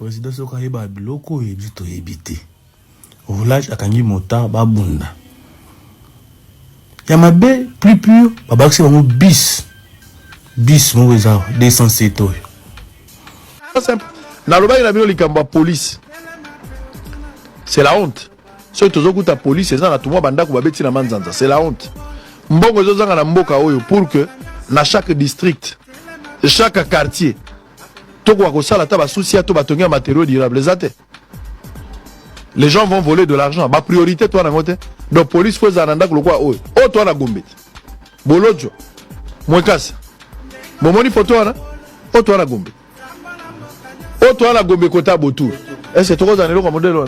président soka yeba biloko ebito ebité roulage akangi mota babunda ya mabe plus pur babakisi bango bis mo eza 207 oyo simple na lobaki na bino likambo ya police c'est la honte soki tozokuta police eza na tumwa bandako babeti na manzanza c'est la honte mbongo ezozanga na mboka oyo pour que na chaque district chaque quartier tokoka kosala ta basusi ya to batongi ya matériaux durables eza te. Les gens vont voler de l'argent. Ma priorité, toi, na ngote. Donc, police, faut zananda ko lokwa oy. Oh, toi, na gombe. Bolojo. Mwekasa. Momoni photo, na. Oh, toi, na gombe. Oh, toi, na gombe kota botou. Est-ce que tu as un élo comme modèle, là?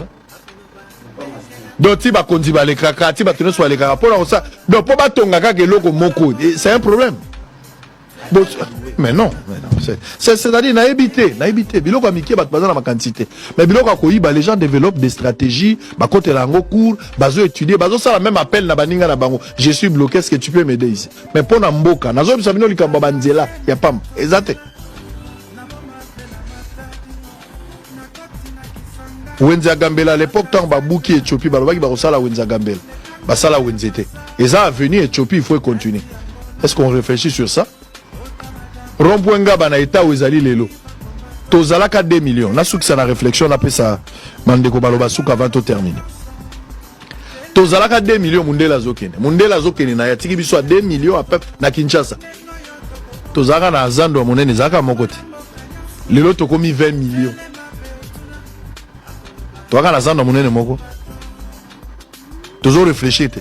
Donc, tu vas conduire les cracas, tu vas tenir sur les cracas. Pour ça, donc, pour pas ton gars qui est loco moko, c'est un problème. Bon, mais non. C'est-à-dire, na évité. Biloko amiki bat bazana ma quantité. Mais biloko akoyiba, les gens développent des stratégies, ba côté lango cours, bazo étudier, bazo ça la même appel na baninga na bango. Je suis bloqué, est-ce que tu peux m'aider ici? Mais pour na mboka, nazo bisabino likamba banzela, ya pam. Exact. Wenza Gambela à l'époque tant babuki Éthiopie, balobaki ba kosala Wenza Gambela. Ba sala Wenzete. Et ça a venu Éthiopie, il faut continuer. Est-ce qu'on réfléchit sur ça? Rompuenga bana eta wezali lelo. Tozalaka 2 millions. Na soukisa na réflexion na pesa mandeko baloba souka avant de terminer. Tozalaka 2 millions mundela zokene. Mundela zokene na yatiki biso 2 millions à peu na Kinshasa. Tozalaka na zando monene zaka mokote. Lelo tokomi 20 millions. Tozalaka na zando monene moko. Tozo réfléchir te.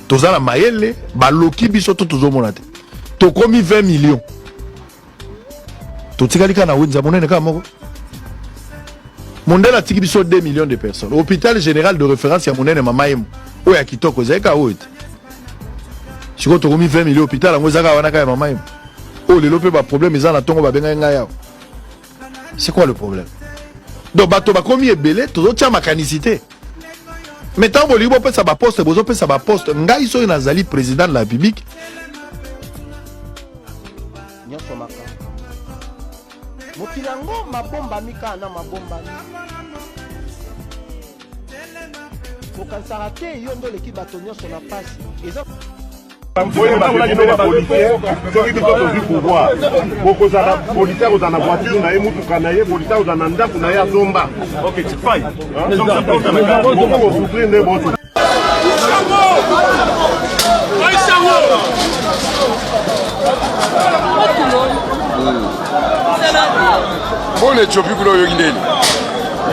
Tozala mayele baloki biso to tozo monate. Tokomi 20 millions. Totikalika na wenza monene kama moko. Mondela tiki biso 2 millions de personnes. Hôpital général de référence ya monene mamaim. Oya kitoko zeka oite. Siko tokomi 20 millions hôpital ngo zaka wana ka mamaim. Oh lelo pe ba problème ezana tongo ba benga ngaya. C'est quoi le problème? Donc bato ba komi ebele tozo tia makanicité. Mais tant bo libo pe sa ba poste bozo pe sa ba poste ngai so nazali président de la République. Mokilango mabomba mika na mabomba Mokansara te yondo leki bato nyonso na pasi eza Policier, vous en voiture, vous avez un policier, vous en avez Zomba. Ok, tu failles. Bon, les Éthiopiens, vous avez une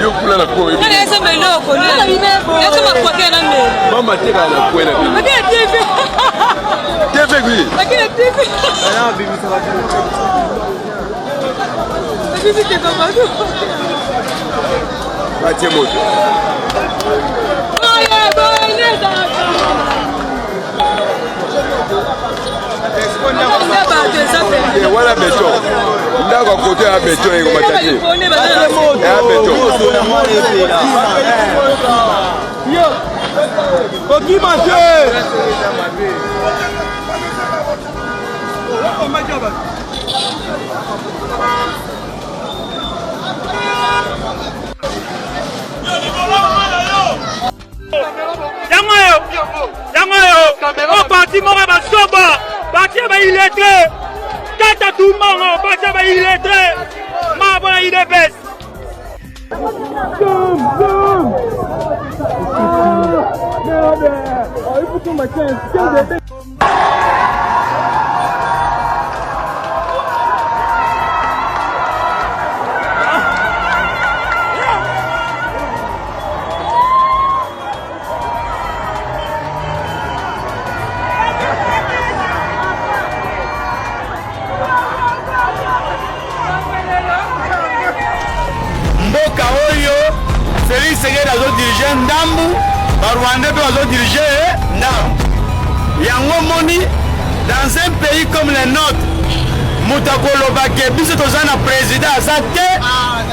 yo kula na ko ebi na sema loko ni ya kama kwa kena mbe mama teka na kwenda lakini TV gwi lakini TV ana bibi sala bibi ke kama tu batie moto oye boye da voilà béton. D'accord, côté à béton et comment t'as dit? À béton. Yo, faut qui mange? On partit mon soba, partir illettré, tata tout le monde, partir illettré, ma bonne idée baisse. Ndambu, Rwanda peut diriger Ndambu. Yango moni dans un pays comme le nôtre, Mutakolo Bake, biso tozana président azate,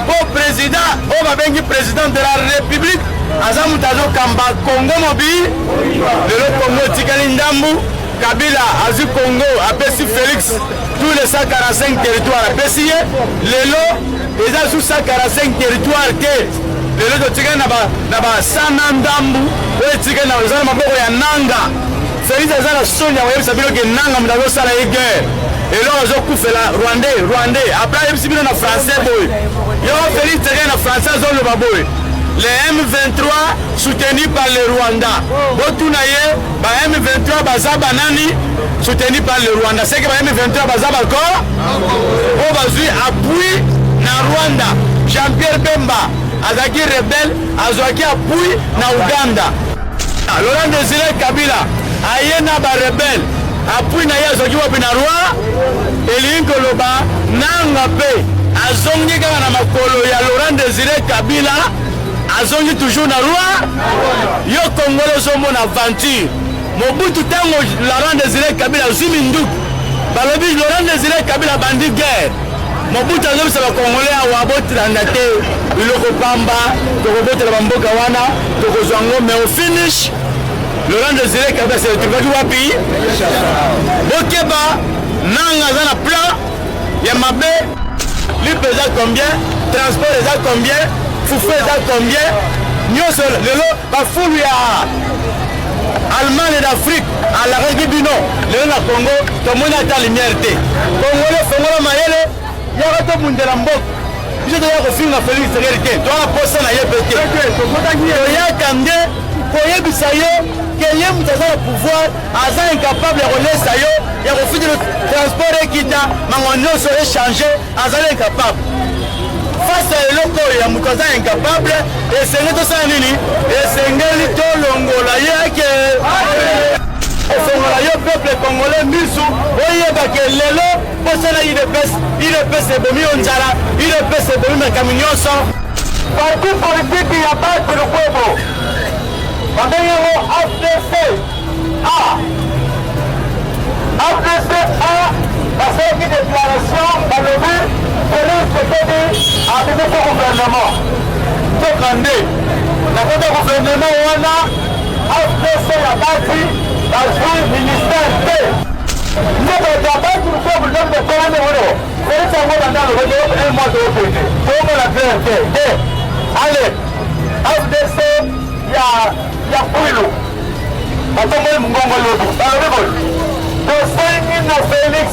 au président, au babengi président de la République, azamu tazo kamba Congo mobile, le Congo tikali Ndambu, Kabila azu Congo, apesi Félix tous les 145 territoires à Pessie, les lots, ils ont sous 145 territoires que les lots de Tigana Naba Sanandambu, et Tigana Maboko ya Nanga. Félix Azana Sonia, vous savez que Nanga Mdavo Sala et guerre. Et là, ils ont coupé la Rwandais. Après, ils ont français, boy. Ils ont Félix Tigana français, ils ont le baboy. Les M23 soutenus par le Rwanda. Botunaye, M23 Bazabanani soutenu par le Rwanda. C'est que M23 Bazabako, on va jouer appui na Rwanda. Jean-Pierre Bemba, Azaki rebelle, Azaki appui na Uganda. Laurent Désiré Kabila, Ayena ba rebelle, appui na Yazaki wapi na Rwanda. Elinko Loba, Nangape, Azongi kaka na makolo ya Laurent Désiré Kabila. Azongi toujours na roi yo Congolais sommes en aventure Mobutu tango Laurent Désiré Kabila Ziminduk balobi Laurent Désiré Kabila bandi guerre Mobutu azobi sa Congolais awa botranda te iloko pamba tokobotela bamboka wana tokozwango mais au finish Laurent Désiré Kabila se retrouve wapi bokeba nanga za na plan ya mabe li pesa combien transport eza combien Foufé ça combien? Nous sommes le foule ya Allemagne d'Afrique à la Réguibino, le Congo, tout le monde a ta lumière. Congolais, Congolais, Mayele, il y a un peu de l'ambok. Je dois refuser la Félix Sécurité. Toi, la poste n'a pas été. Il y a Kandé, Koye Bissayo, qui est le pouvoir, Aza incapable de relayer Sayo, il y a refusé le transport et qui t'a, Mangonio serait changé, Aza incapable. Face à l'éloko ya mukaza incapable et c'est notre sanini et c'est ngeli to longola yake fongola yo peuple congolais misu oye ba ke lelo posala il pèse bomi onjara il pèse bomi makaminyoso parti politique ya ba le peuple bandengo AFDC parce que déclaration dans le but avec le gouvernement. Le gouvernement AFDC la partie dans le ministère T. Nous avons battu le peuple de Colombie. C'est ça dans le réseau et moi de l'opposé. Comme la clarté. Allez, AFDC, il y a Pouilou. Attends-moi mon gongolo. Dans le réseau. De Félix.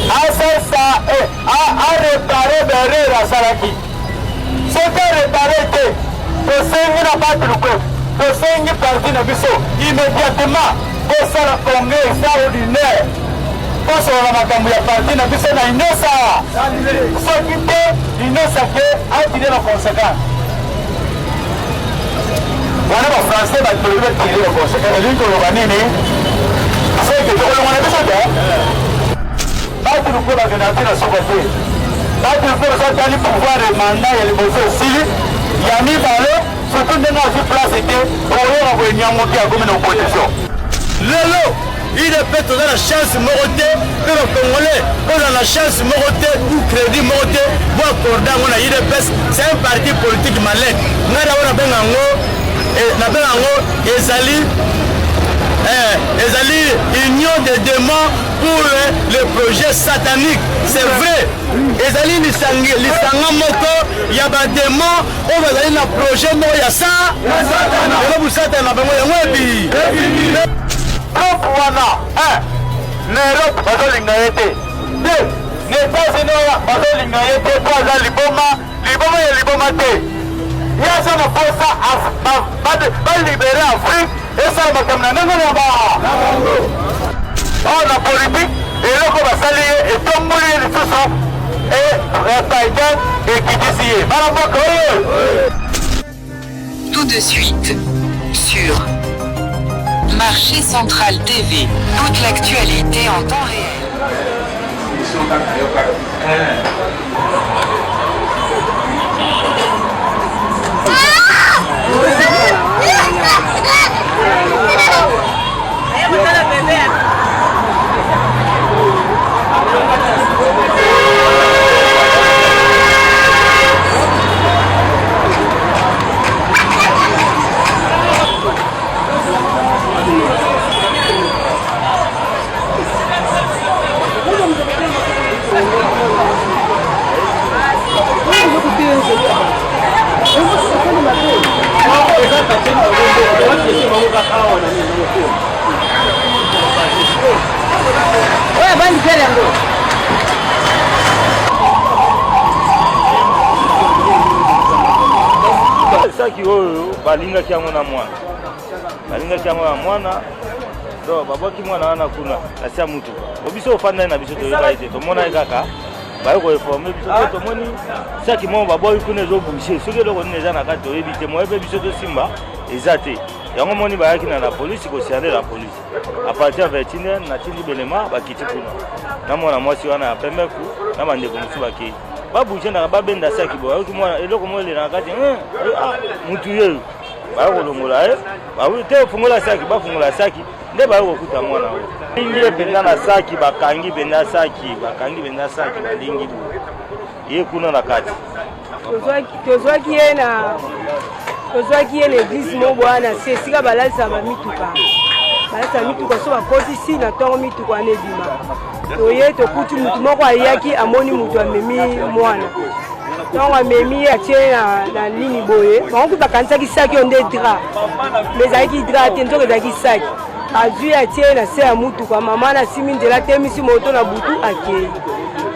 Asasa a réparé Berera Saraki. C'est réparé que le Seigneur n'a pas de peuple. Le Seigneur parti de Bissau. Immédiatement, pour ça le congrès extraordinaire. Pour ça la makambu ya parti de Bissau na inosa. Ce qui était inosa que a tiré la conséquence. Voilà le français va tirer la conséquence. Le linko lobanini. C'est que tout le monde a besoin. Battre le peuple de la souveraineté. Battre le peuple de la pouvoir et mandat et les besoins aussi. Il y a mis par là, surtout dans notre place était pour revenir monter à comme une opposition. Lelo, il est dans la chance morotée, que le Congolais, on a la chance morotée, ou crédit morotée, ou accorder on a IDPS, c'est un parti politique malin. Nous avons union des démons pour le projet satanique. C'est vrai. Ezali lisanga moko ya ba démon on va aller na projet mo ya ça. Et vous satana ba mo ya bi. Wana l'Europe bazolinga yete. Deux, les États-Unis bazolinga yete pour la liboma ya liboma te. Ya ça na posa ba libérer Afrique et ça va comme na on a politique et là qu'on va saluer et tomber les sous et Taïgan et qui décide. Tout de suite sur Marché Central TV, toute l'actualité en temps réel. saki oyo balingaki yango na mwana. Balingaki yango na mwana. Donc babaki mwana wana kuna asia mutu. Obiso ofanda na biso toyeba ete tomona kaka. Bayo ko informer biso tomoni saki mo baboyi kuna zo boucher. Soki loko neza na kati oyebi te mo ebe biso to simba ezate. Yango moni bayaki na la police ko sialer la police. À partir de 21h na tindi belema bakiti kuna. Na mwana mwasi wana pembe ku na bande ko musu baki. Baboucher na babenda saki bo yoki mwana eloko mo le na kati mutu yeyo. Bayo ko longola bayo te fungola saki ba fungola saki nde bayo ko kuta mwana wo. Lingi benda na saki bakangi benda saki balingi bu. Ye kuna na kati. Tozwaki ye l'église mo bwana se esika balalisa bamituka so bakoti si na ntongo mituka wana ebima toye tokuti mutu moko ayaki amoni mutu amemi mwana ntongo amemi ye atie na nini boye bango kuta bakanisaki saki yo nde dra me ezalaki dra te nzoko ezalaki saki azwi atie na se ya mutuka mama na simi nzela atemisi moto na butu akei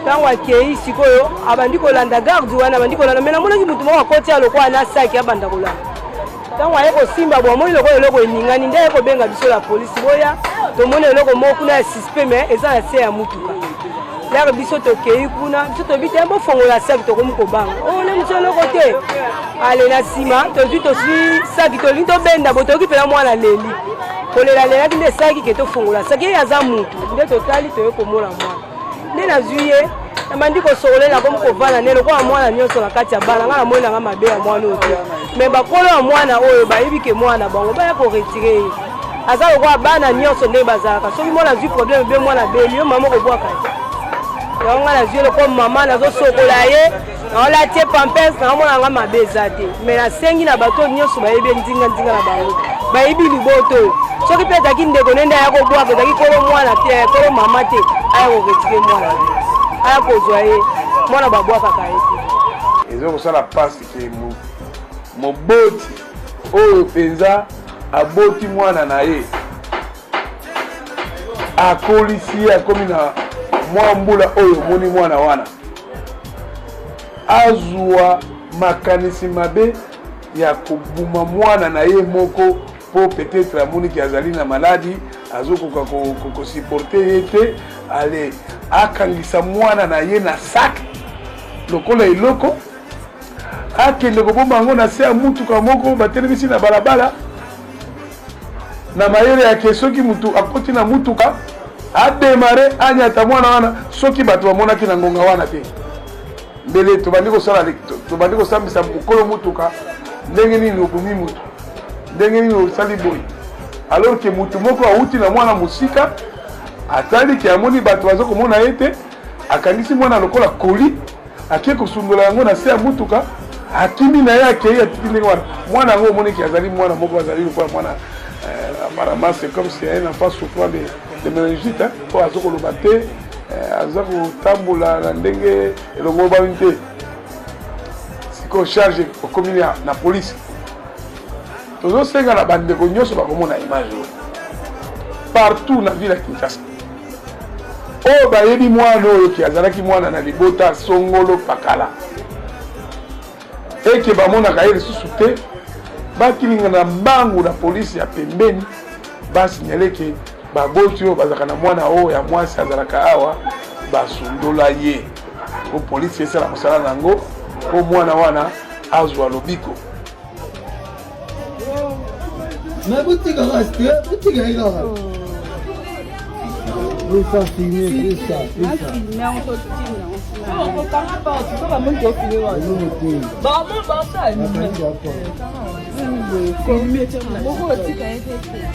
ntango akei sikoyo abandi kolanda garde wana abandi kolanda me namonaki mutu moko akoti ya lokwa na saki abanda kolanda ntango aye kosimba bo amoni lokola eloko eningani nde aye kobenga biso la polisi boya tomoni eloko moko kuna ya suspect me eza na se ya mutuka lere biso tokei kuna biso tobi te bofongola saki tokomi kobanga one mosu eloko te ale na nsima tozwi saki tolingi tobenda bo toyoki mpena mwana leli kolelalelaki nde saki ke tofongola saki ye aza mutu nde totali toye komona mwana nde nazwi ye namandi kosokolela komi kovanda nde lokola mwana nyonso na kati ya bana nga namoni nanga mabe ya mwana oyo te me bakolo ya mwana oyo bayebi ke mwana bango baya koretire ye aza lokola bana nyonso nde bazalaka soki mwana azwi probleme be mwana beli yo mama kobwaka te yango nga nazwi lokola mama nazosokola ye naolatie pampers naomona nanga mabe eza te me nasengi na bato nyonso bayebi ndinga na bango bayebi liboto oyo soki mpe ezalaki ndeko nende aya kobwaka ezalaki kolo mwana te kolo mama te aya koretire mwana aya kozwa ye mwana babwakaka ye te ezokosala pasi ke moboti oyo mpenza aboti mwana na ye akolisi ye akomi na mwa mbula oyo omoni mwana wana azwa makanisi mabe ya kobuma mwana na ye moko po peut-être amoniki azali na maladi azokoka kosupporte ye te ale akangisa mwana na ye na sak lokola eloko akende kobomba yango na se ya mutuka moko batelemisi na balabala na mayele yake soki mutu akoti na mutuka ademare anyata mwana wana soki bato bamonaki na ngonga wana te mbele tobandi kosambisa mokolo mutuka ndenge nini obumi mutu ndenge nini osali boyi alors ke mutu moko awuti na mwana mosika atali ke amoni bato baza komona ye te akangisi mwana lokola koli akie kosundola yango na se ya mutuka akimi na ye akei atiki ndenge wana mwana yango omoniki azali mwana moko azali lokola mwana apparemment c'est comme si un enfant souffrant de méningite po aza koloba te aza kotambola na ndenge elongo bami te sikoyo charge okomi na polisi tozosenga na bandeko nyonso bakomona image oyo partout na ville ya Kinshasa oyo bayebi mwana oyo ki azalaki mwana na libota songolo pakala eke bamonaka ye lisusu te bakilinga na mbangu na polisi ya pembeni basinyale ke baboti oyo bazalaka na mwana oyo ya mwasi azalaka awa basundola ye po polisi esala mosala na yango po mwana wana azwa lobiko Mais boutique reste, boutique est là. Oui, ça filmer, oui, ça. Mais on peut filmer. On peut pas, tu peux pas même te filmer. Bah, même pas ça. Filmer, tu vois. Beaucoup de boutique a été fait.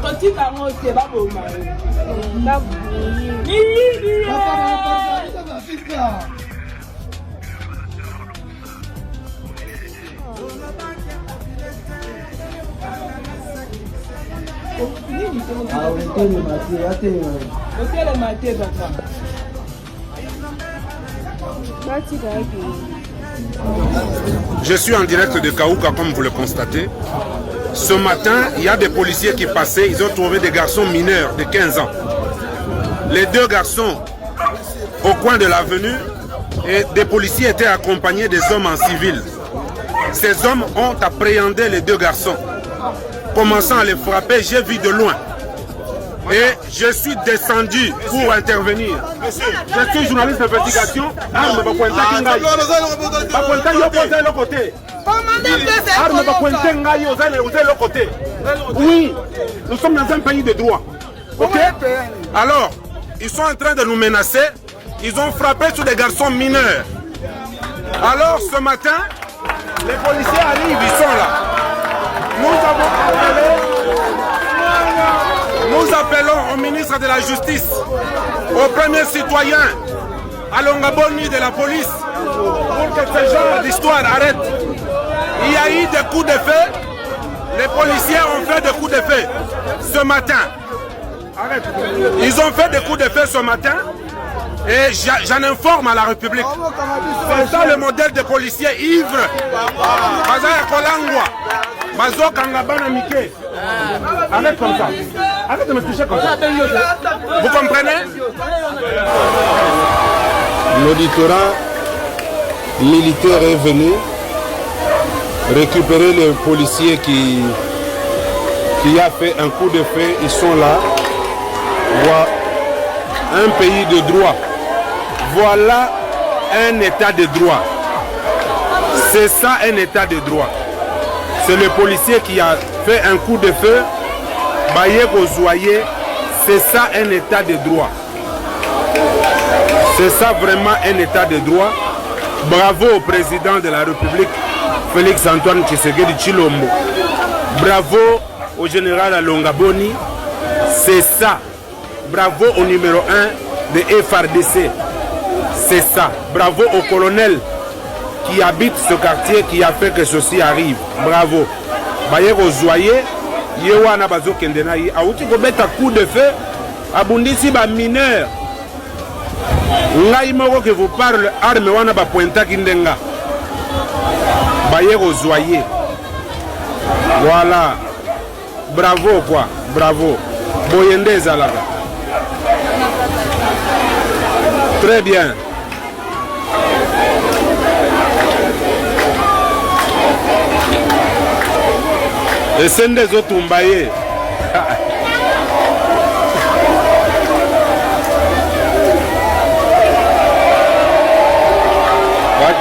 Boutique a été pas beau, Marie. Je suis en direct de Kaouka, comme vous le constatez. Ce matin, il y a des policiers qui passaient, ils ont trouvé des garçons mineurs de 15 ans. Les deux garçons, au coin de l'avenue, et des policiers étaient accompagnés des hommes en civil. Ces hommes ont appréhendé les deux garçons. Commençant à les frapper, j'ai vu de loin. Et je suis descendu pour intervenir. Je suis journaliste d'investigation. Arme va pointer Kingaï. Va pointer l'autre côté. Arme va pointer Kingaï aux l'autre côté. Oui, nous sommes dans un pays de droit. Ok? Alors, ils sont en train de nous menacer. Ils ont frappé sur des garçons mineurs. Alors, ce matin, les policiers arrivent, ils sont là. Nous appelons au ministre de la Justice, au premier citoyen, à Longaboni de la police, pour que ce genre d'histoire arrête. Il y a eu des coups de feu, les policiers ont fait des coups de feu ce matin. Arrête. Ils ont fait des coups de feu ce matin et j'en informe à la République. C'est ça le modèle de policiers ivres. Arrête comme ça. Arrête de me toucher comme ça. Vous comprenez? L'auditorat militaire est venu récupérer les policiers qui a fait un coup de feu. Ils sont là. Voilà un pays de droit. Voilà un état de droit. C'est ça un état de droit. C'est le policier qui a fait un coup de feu. C'est ça un état de droit. C'est ça vraiment un état de droit. Bravo au président de la République, Félix Antoine Tshisekedi Tshilombo. Bravo au général Alongaboni. C'est ça. Bravo au numéro 1 de FRDC. C'est ça. Bravo au colonel qui habite ce quartier qui a fait que ceci arrive. Bravo. Baye Rozoye, Yewana Bazo Kendenaï, Aouti Kobeta coup de feu, Abundisi ba mineur. Ngai moko que vous parle, arme wana ba pointa kindenga. Baye Rozoye. Voilà. Bravo quoi. Bravo. Boyende Zalaga. Très bien. Et c'est des autres Mbaye.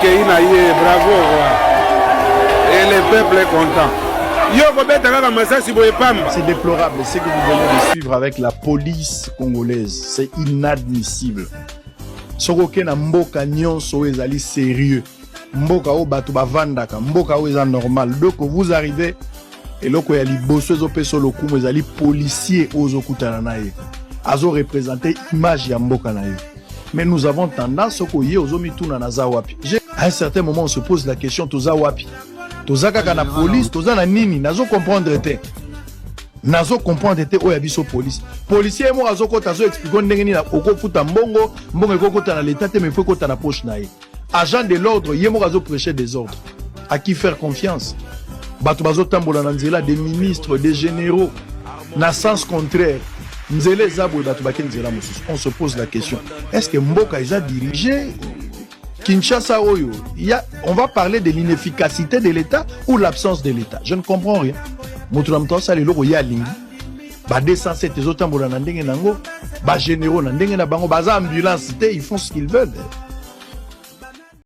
Bravo. Et le peuple est content. C'est déplorable ce que vous venez de suivre avec la police congolaise. C'est inadmissible. Sokoke na mboka nyonso ezali sérieux. Mboka o batu bavandaka, mboka o eza normal. Donc vous arrivez et loko ya liboso ezopeso lokumu ezali policier ozokutana na ye. Azo représenter image ya mboka na ye. Mais nous avons tendance koye ozomituna na za wapi. À un certain moment on se pose la question toza wapi. Toza kaka na police, toza na nini, nazo comprendre te. Nazo comprendre te oya biso police. Policier mo azo kota zo expliquer ndenge ni na okofuta mbongo, mbongo ekokota na l'état te mais faut kota na poche na ye. Agent de l'ordre, yemo azo prêcher des ordres. À qui faire confiance? Bato bazo tambola na nzela des ministres, des généraux, na sens contraire. Nzela zabou bato baké nzela mosusu. On se pose la question, est-ce que Mboka ils a dirigé Kinshasa Oyo? On va parler de l'inefficacité de l'État ou l'absence de l'État. Je ne comprends rien. Moutoulamto ça les loko ya lingi. Ba 207 les autres tambola na ndenge nango, ba généraux na ndenge na bango, ba ambulance, ils font ce qu'ils veulent.